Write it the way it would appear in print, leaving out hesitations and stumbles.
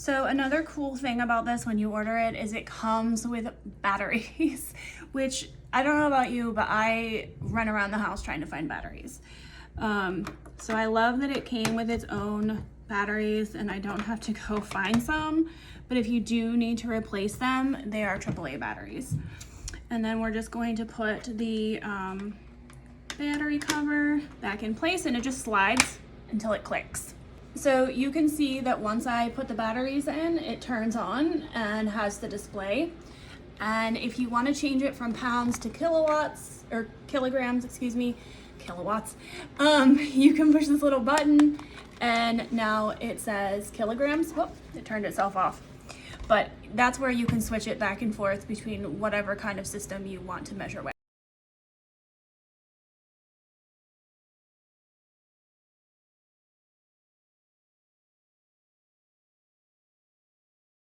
So another cool thing about this when you order it is it comes with batteries, which I don't know about you, but I run around the house trying to find batteries. So I love that it came with its own batteries and I don't have to go find some, but if you do need to replace them, they are AAA batteries. And then we're just going to put the battery cover back in place and it just slides until it clicks. So you can see that once I put the batteries in, it turns on and has the display. And if you want to change it from pounds to kilowatts, or kilograms, excuse me, kilowatts, you can push this little button and now it says kilograms. Whoop, it turned itself off. But that's where you can switch it back and forth between whatever kind of system you want to measure with.